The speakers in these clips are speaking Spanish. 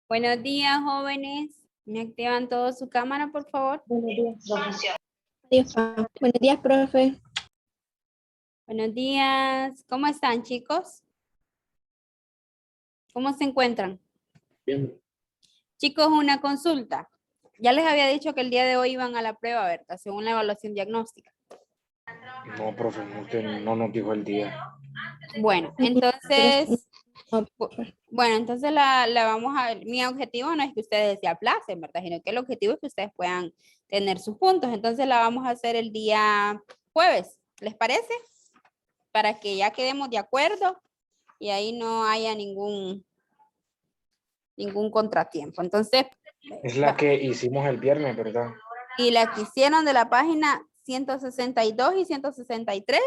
Buenos días, jóvenes. ¿Me activan todos su cámara, por favor? Buenos días, profe. Buenos días, profe. Buenos días. ¿Cómo están, chicos? ¿Cómo se encuentran? Bien. Chicos, una consulta. Ya les había dicho que el día de hoy iban a la prueba, ¿verdad? Según la evaluación diagnóstica. No, profe, usted no nos dijo el día. Bueno, entonces, entonces la vamos a ver. Mi objetivo no es que ustedes se aplacen, ¿verdad? Sino que el objetivo es que ustedes puedan tener sus puntos. Entonces la vamos a hacer el día jueves. ¿Les parece? Para que ya quedemos de acuerdo y ahí no haya ningún contratiempo. Entonces, Es la que hicimos el viernes, ¿verdad? y la que hicieron de la página 162 y 163.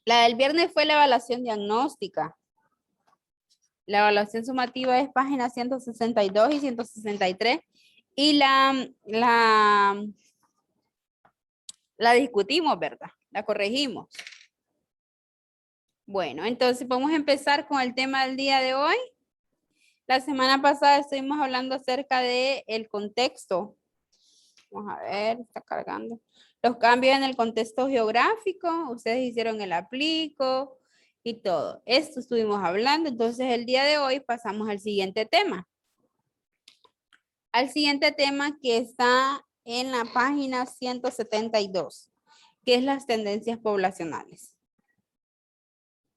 La del viernes fue la evaluación diagnóstica. La evaluación sumativa es página 162 y 163. Y la discutimos, ¿verdad? La corregimos. Bueno, entonces vamos a empezar con el tema del día de hoy. La semana pasada estuvimos hablando acerca de el contexto. Vamos a ver, está cargando. Los cambios en el contexto geográfico, ustedes hicieron el aplico y todo. Esto estuvimos hablando, entonces el día de hoy pasamos al siguiente tema. Al siguiente tema que está en la página 172, que es las tendencias poblacionales.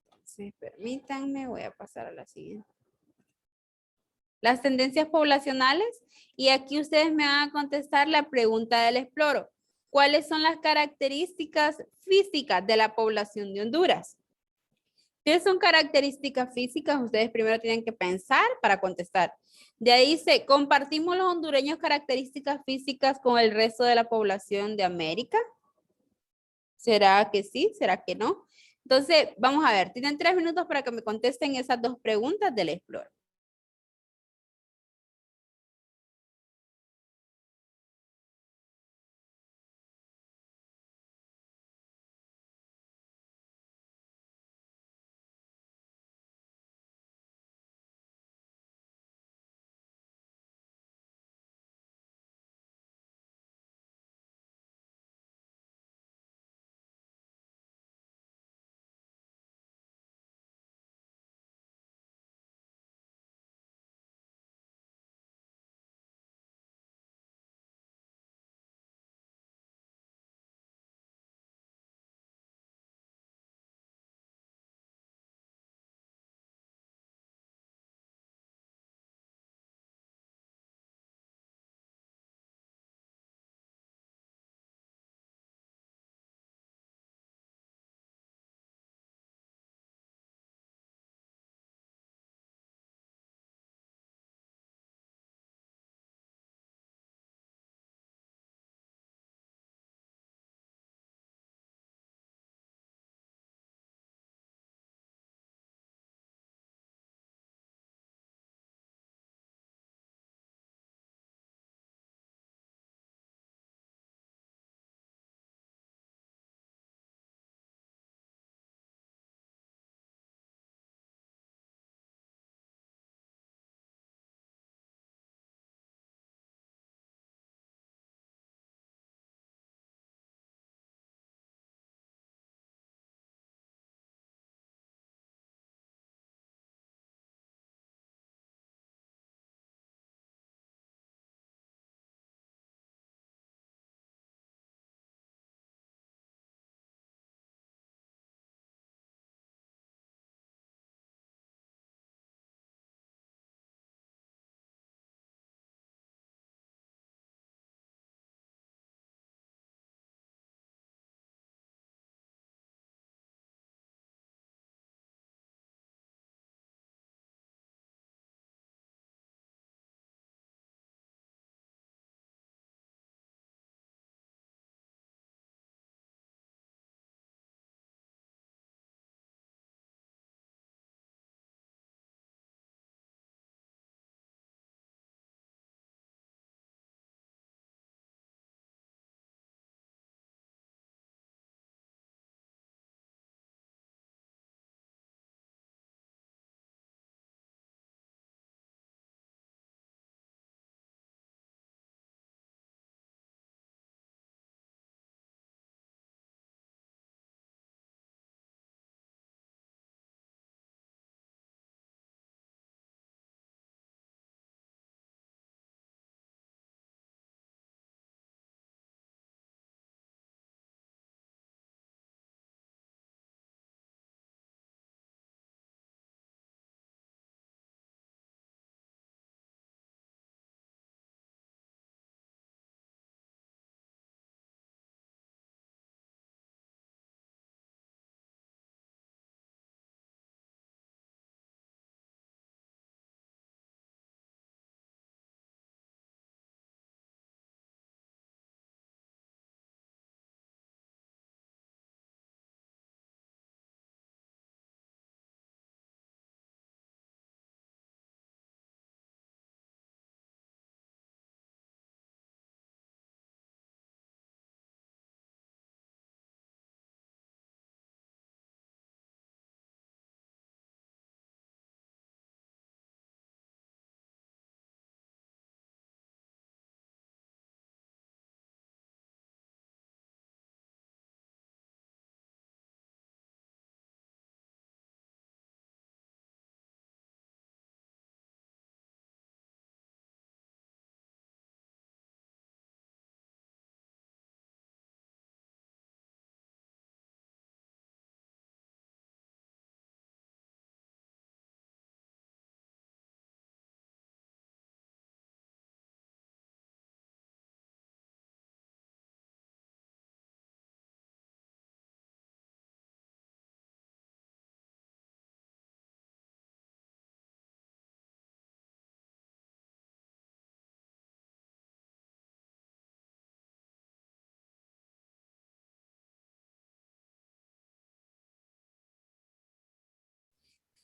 Entonces, permítanme, voy a pasar a la siguiente. Las tendencias poblacionales, y aquí ustedes me van a contestar la pregunta del exploro. ¿Cuáles son las características físicas de la población de Honduras? ¿Qué son características físicas? Ustedes primero tienen que pensar para contestar. De ahí ¿compartimos los hondureños características físicas con el resto de la población de América? ¿Será que sí? ¿Será que no? Entonces, vamos a ver. Tienen 3 minutos para que me contesten esas 2 preguntas del exploro.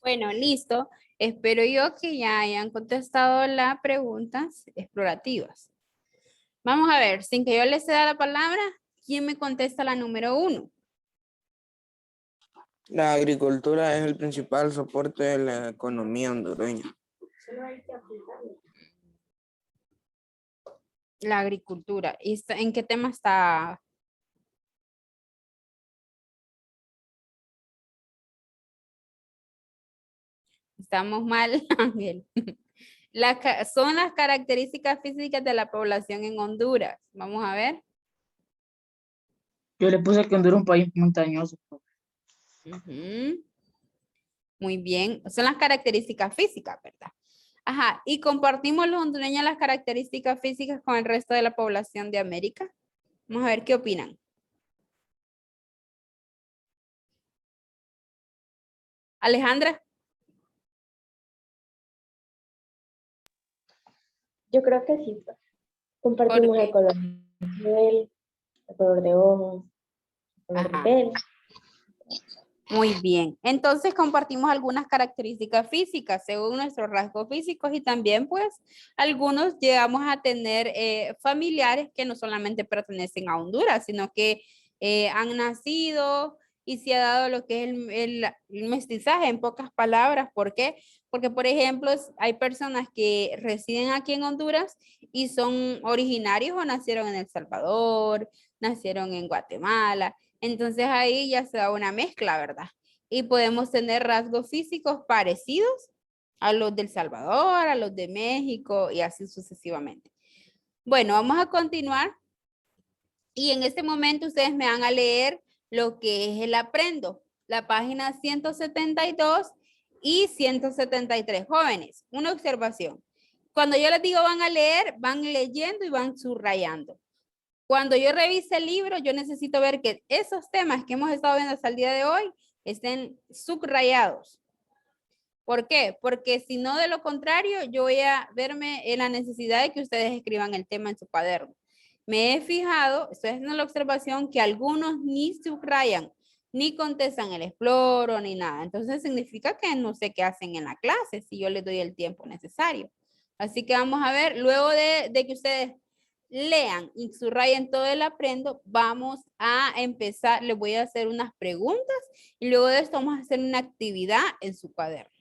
Bueno, listo. Espero yo que ya hayan contestado las preguntas explorativas. Vamos a ver, sin que yo les dé la palabra, ¿quién me contesta la número 1? La agricultura es el principal soporte de la economía hondureña. La agricultura. ¿En qué tema está? Estamos mal, Ángel. Son las características físicas de la población en Honduras. Vamos a ver. Yo le puse que Honduras es un país montañoso. Ujú. Muy bien. Son las características físicas, ¿verdad? Ajá. ¿Y compartimos los hondureños las características físicas con el resto de la población de América? Vamos a ver qué opinan. Alejandra. Yo creo que sí, pues. ¿Por Compartimos el qué? color de piel, el color de ojos, el color de Ajá. pelo. Muy bien. Entonces compartimos algunas características físicas según nuestros rasgos físicos y también pues algunos llegamos a tener familiares que no solamente pertenecen a Honduras, sino que han nacido y se ha dado lo que es el mestizaje en pocas palabras. ¿Por qué? Porque por ejemplo hay personas que residen aquí en Honduras y son originarios o nacieron en El Salvador, nacieron en Guatemala. Entonces ahí ya se da una mezcla, ¿verdad? Y podemos tener rasgos físicos parecidos a los del Salvador, a los de México y así sucesivamente. Bueno, vamos a continuar y en este momento ustedes me van a leer lo que es el aprendo, la página 172 y 173. Jóvenes, una observación. Cuando yo les digo van a leer, van leyendo y van subrayando. Cuando yo revise el libro, yo necesito ver que esos temas que hemos estado viendo hasta el día de hoy estén subrayados. ¿Por qué? Porque si no, de lo contrario, yo voy a verme en la necesidad de que ustedes escriban el tema en su cuaderno. Me he fijado, estoy haciendo la observación, que algunos ni subrayan, ni contestan el exploro, ni nada. Entonces significa que no sé qué hacen en la clase si yo les doy el tiempo necesario. Así que vamos a ver, luego de que ustedes lean y subrayen todo el aprendo, vamos a empezar, les voy a hacer unas preguntas y luego de esto vamos a hacer una actividad en su cuaderno.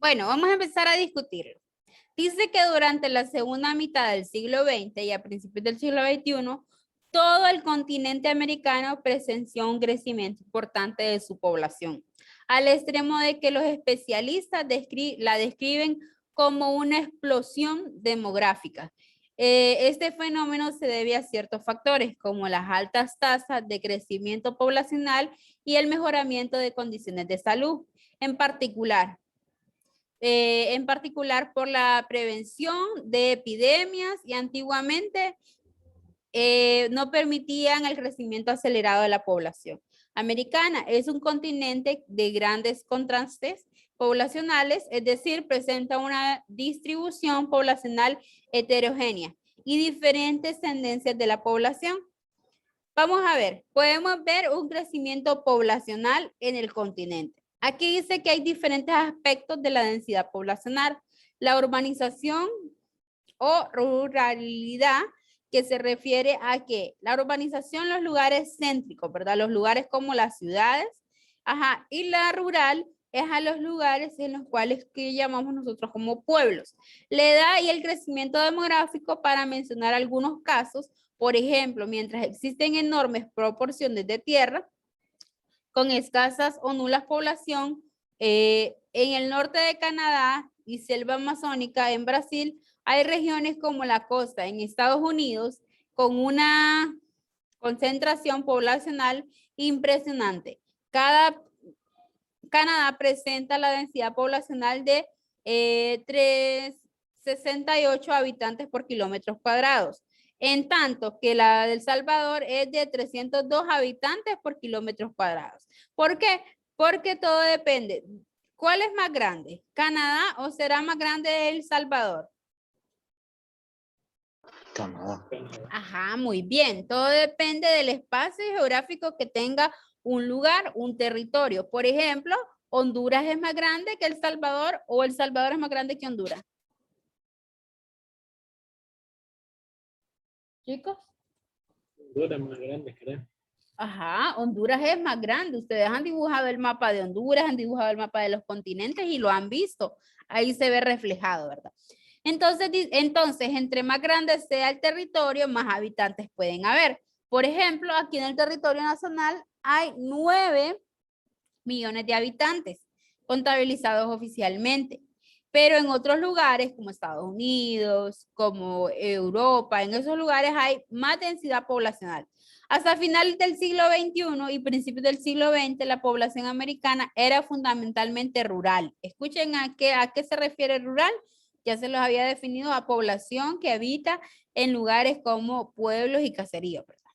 Bueno, vamos a empezar a discutirlo. Dice que durante la segunda mitad del siglo XX y a principios del siglo XXI, todo el continente americano presenció un crecimiento importante de su población, al extremo de que los especialistas la describen como una explosión demográfica. Este fenómeno se debe a ciertos factores, como las altas tasas de crecimiento poblacional y el mejoramiento de condiciones de salud, en particular por la prevención de epidemias, y antiguamente no permitían el crecimiento acelerado de la población americana. Es un continente de grandes contrastes poblacionales, es decir, presenta una distribución poblacional heterogénea y diferentes tendencias de la población. Vamos a ver, podemos ver un crecimiento poblacional en el continente. Aquí dice que hay diferentes aspectos de la densidad poblacional. La urbanización o ruralidad, que se refiere a que la urbanización, los lugares céntricos, ¿verdad? Los lugares como las ciudades, ajá, y la rural es a los lugares en los cuales que llamamos nosotros como pueblos. La edad y el crecimiento demográfico, para mencionar algunos casos, por ejemplo, mientras existen enormes proporciones de tierra, con escasas o nulas población, en el norte de Canadá y selva amazónica en Brasil, hay regiones como la costa en Estados Unidos con una concentración poblacional impresionante. Canadá presenta la densidad poblacional de 368 habitantes por kilómetros cuadrados, en tanto que la de El Salvador es de 302 habitantes por kilómetros cuadrados. ¿Por qué? Porque todo depende. ¿Cuál es más grande? ¿Canadá o será más grande El Salvador? Canadá. Ajá, muy bien. Todo depende del espacio geográfico que tenga un lugar, un territorio. Por ejemplo, Honduras es más grande que El Salvador, o El Salvador es más grande que Honduras. Chicos. Honduras más grande, creo. Ajá, Honduras es más grande. Ustedes han dibujado el mapa de Honduras, han dibujado el mapa de los continentes y lo han visto. Ahí se ve reflejado, ¿verdad? Entonces, entre más grande sea el territorio, más habitantes pueden haber. Por ejemplo, aquí en el territorio nacional hay 9 millones de habitantes contabilizados oficialmente. Pero en otros lugares, como Estados Unidos, como Europa, en esos lugares hay más densidad poblacional. Hasta finales del siglo XXI y principios del siglo XX, la población americana era fundamentalmente rural. Escuchen a qué se refiere rural. Ya se los había definido, a población que habita en lugares como pueblos y caseríos, ¿verdad?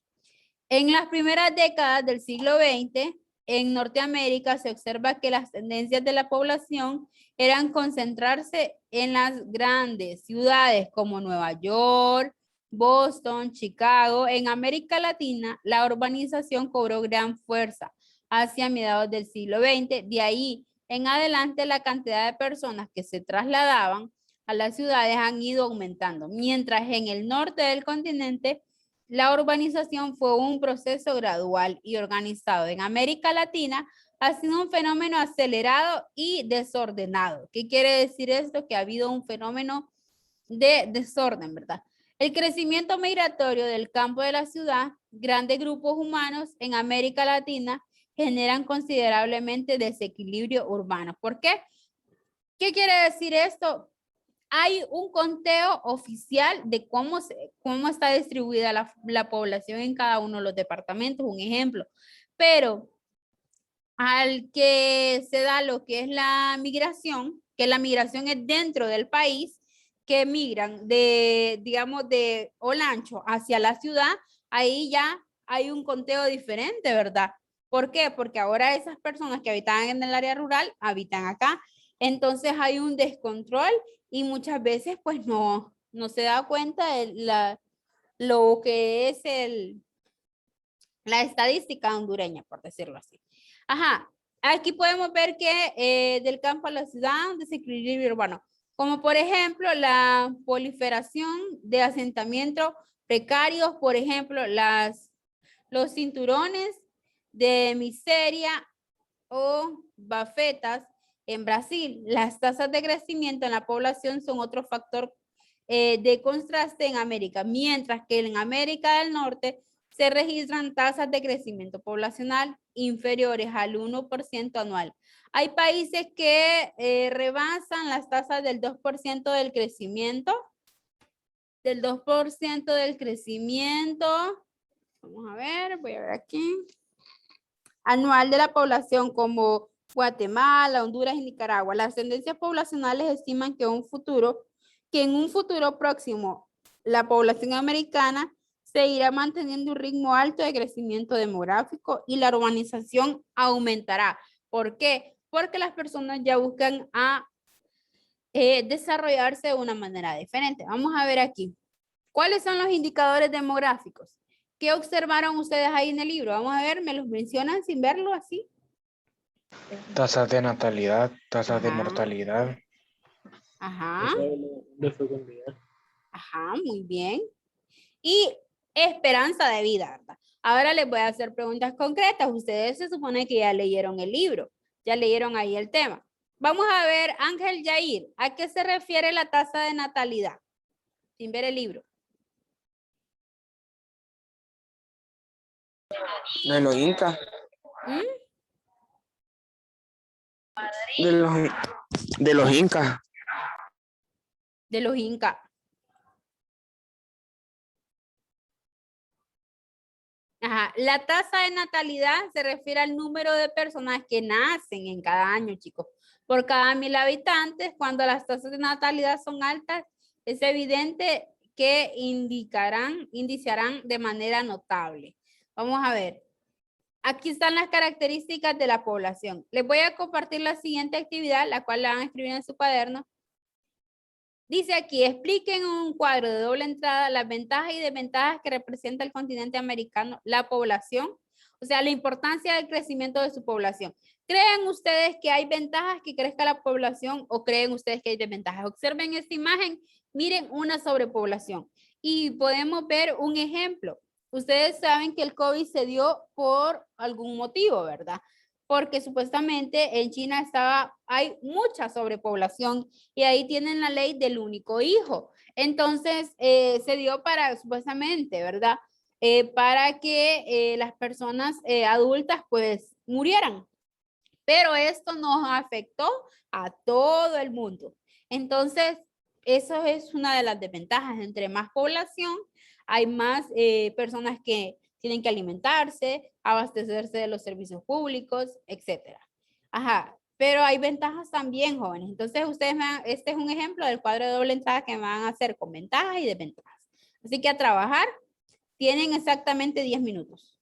En las primeras décadas del siglo XX, en Norteamérica se observa que las tendencias de la población eran concentrarse en las grandes ciudades como Nueva York, Boston, Chicago. En América Latina, la urbanización cobró gran fuerza hacia mediados del siglo XX. De ahí en adelante, la cantidad de personas que se trasladaban a las ciudades han ido aumentando, mientras en el norte del continente la urbanización fue un proceso gradual y organizado. En América Latina ha sido un fenómeno acelerado y desordenado. ¿Qué quiere decir esto? Que ha habido un fenómeno de desorden, ¿verdad? El crecimiento migratorio del campo de la ciudad, grandes grupos humanos en América Latina generan considerablemente desequilibrio urbano. ¿Por qué? ¿Qué quiere decir esto? Hay un conteo oficial de cómo está distribuida la población en cada uno de los departamentos, un ejemplo. Pero al que se da lo que es la migración, que la migración es dentro del país, que migran digamos, de Olancho hacia la ciudad, ahí ya hay un conteo diferente, ¿verdad? ¿Por qué? Porque ahora esas personas que habitaban en el área rural habitan acá. Entonces hay un descontrol y muchas veces pues no se da cuenta de lo que es la estadística hondureña, por decirlo así. Ajá, aquí podemos ver que del campo a la ciudad, un desequilibrio urbano, como por ejemplo la proliferación de asentamientos precarios, por ejemplo, los cinturones de miseria o bafetas en Brasil. Las tasas de crecimiento en la población son otro factor de contraste en América, mientras que en América del Norte se registran tasas de crecimiento poblacional inferiores al 1% anual. Hay países que rebasan las tasas del 2% del crecimiento, vamos a ver, voy a ver aquí, anual de la población como Guatemala, Honduras y Nicaragua. Las tendencias poblacionales estiman que en un futuro próximo la población americana seguirá manteniendo un ritmo alto de crecimiento demográfico y la urbanización aumentará. ¿Por qué? Porque las personas ya buscan desarrollarse de una manera diferente. Vamos a ver aquí. ¿Cuáles son los indicadores demográficos? ¿Qué observaron ustedes ahí en el libro? Vamos a ver, ¿me los mencionan sin verlo así? Tasas de natalidad, tasas de Ajá. mortalidad. Ajá, De fecundidad. ajá, muy bien. Y esperanza de vida, ¿verdad? Ahora les voy a hacer preguntas concretas. Ustedes se supone que ya leyeron el libro, ya leyeron ahí el tema. Vamos a ver, Ángel Yair, ¿a qué se refiere la tasa de natalidad? Sin ver el libro. De los incas. ¿Mm? De los incas. De los incas. Ajá. La tasa de natalidad se refiere al número de personas que nacen en cada año, chicos. Por cada 1000 habitantes, cuando las tasas de natalidad son altas, es evidente que indiciarán de manera notable. Vamos a ver. Aquí están las características de la población. Les voy a compartir la siguiente actividad, la cual la van a escribir en su cuaderno. Dice aquí, expliquen en un cuadro de doble entrada las ventajas y desventajas que representa el continente americano, la población, o sea, la importancia del crecimiento de su población. ¿Creen ustedes que hay ventajas que crezca la población o creen ustedes que hay desventajas? Observen esta imagen, miren una sobrepoblación y podemos ver un ejemplo. Ustedes saben que el COVID se dio por algún motivo, ¿verdad? Porque supuestamente en China hay mucha sobrepoblación y ahí tienen la ley del único hijo. Entonces, se dio para, supuestamente, ¿verdad? Para que las personas adultas pues murieran. Pero esto nos afectó a todo el mundo. Entonces, eso es una de las desventajas. Entre más población, hay más personas que tienen que alimentarse, abastecerse de los servicios públicos, etcétera. Ajá, pero hay ventajas también, jóvenes. Entonces, este es un ejemplo del cuadro de doble entrada que van a hacer con ventajas y desventajas. Así que a trabajar, tienen exactamente 10 minutos.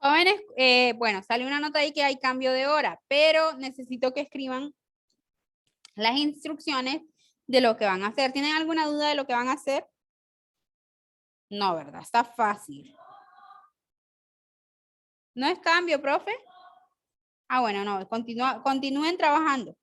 Jóvenes, bueno, sale una nota ahí que hay cambio de hora, pero necesito que escriban las instrucciones de lo que van a hacer. ¿Tienen alguna duda de lo que van a hacer? No, ¿verdad? Está fácil. ¿No es cambio, profe? Ah, bueno, no, continúen trabajando.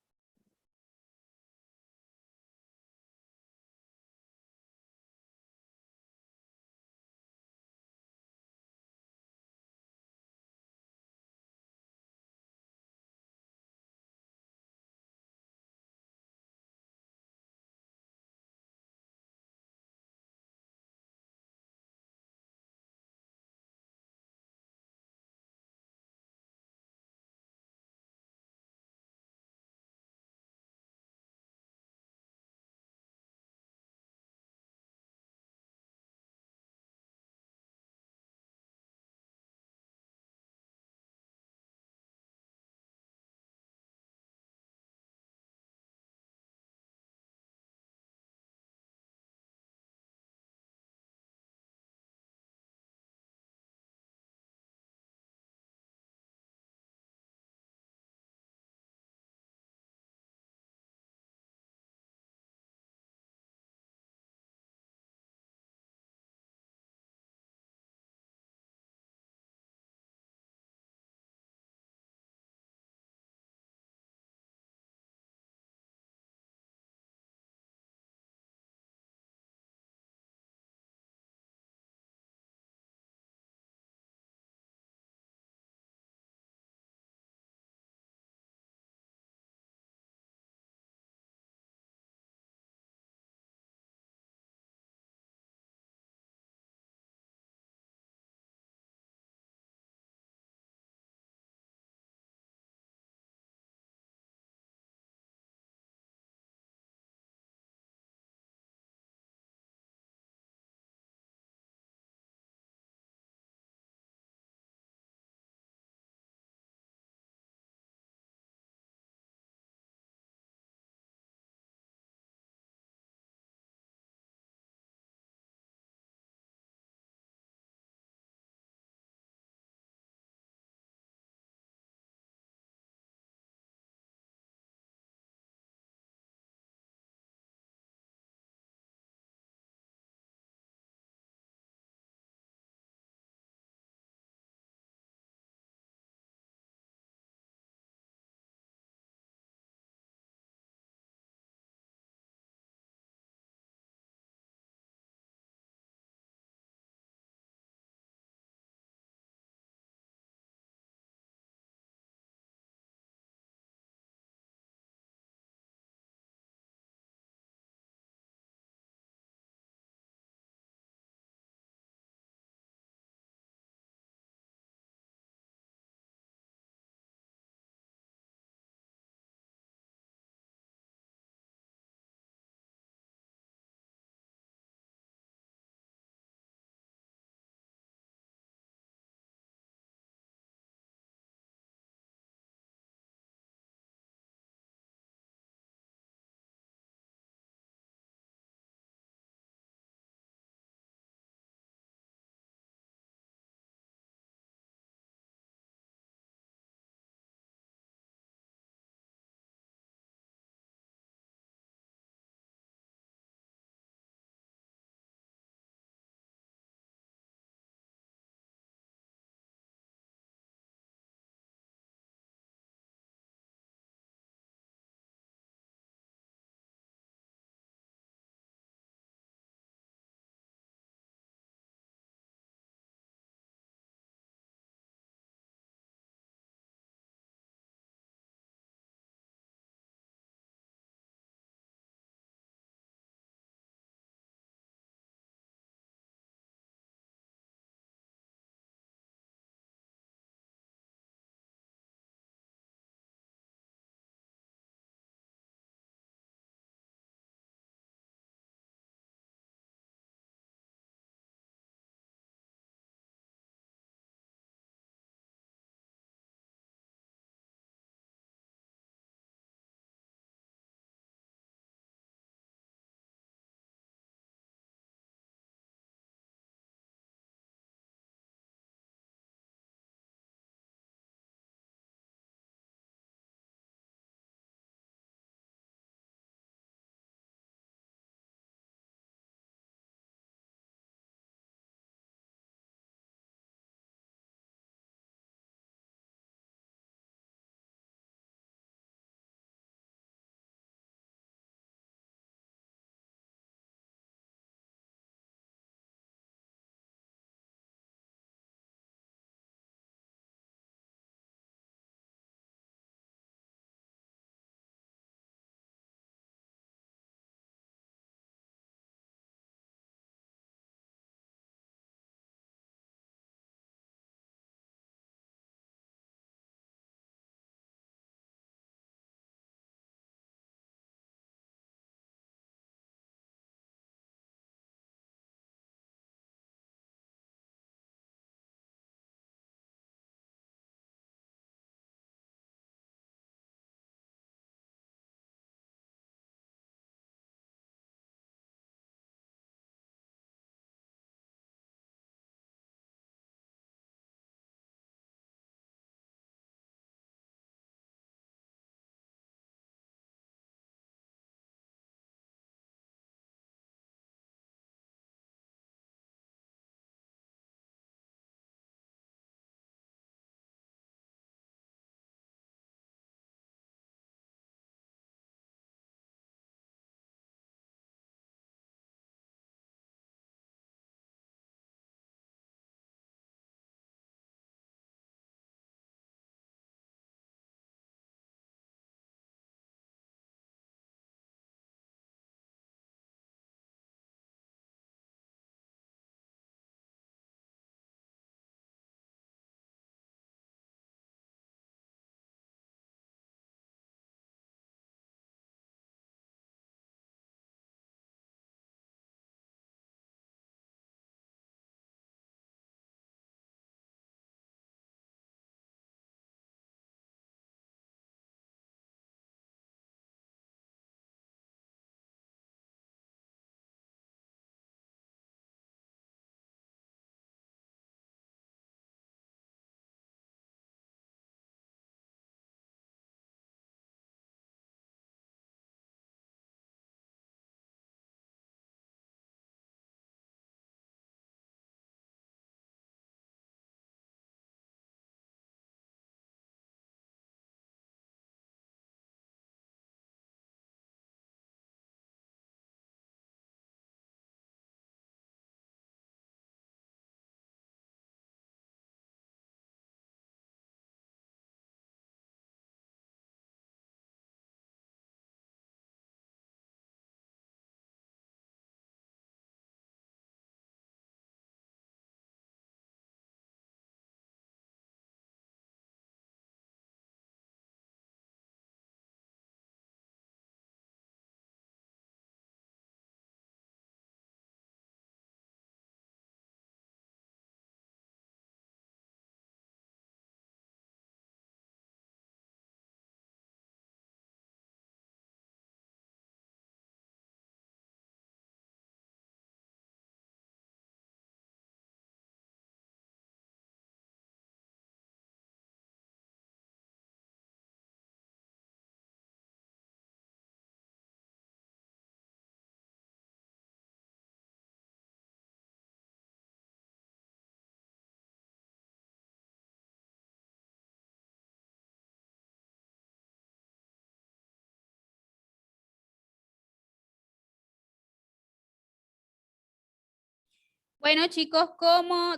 Bueno, chicos, como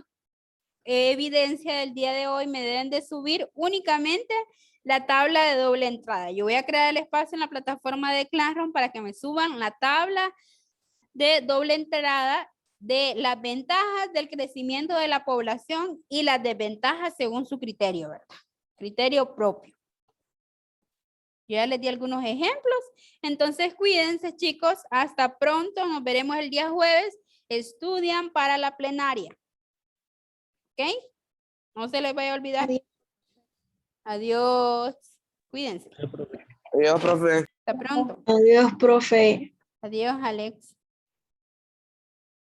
evidencia del día de hoy, me deben de subir únicamente la tabla de doble entrada. Yo voy a crear el espacio en la plataforma de Classroom para que me suban la tabla de doble entrada de las ventajas del crecimiento de la población y las desventajas según su criterio, ¿verdad? Criterio propio. Yo ya les di algunos ejemplos. Entonces, cuídense, chicos. Hasta pronto. Nos veremos el día jueves. Estudian para la plenaria. ¿Ok? No se les vaya a olvidar. Adiós. Adiós. Cuídense. Adiós, profe. Hasta pronto. Adiós, profe. Adiós, Alex.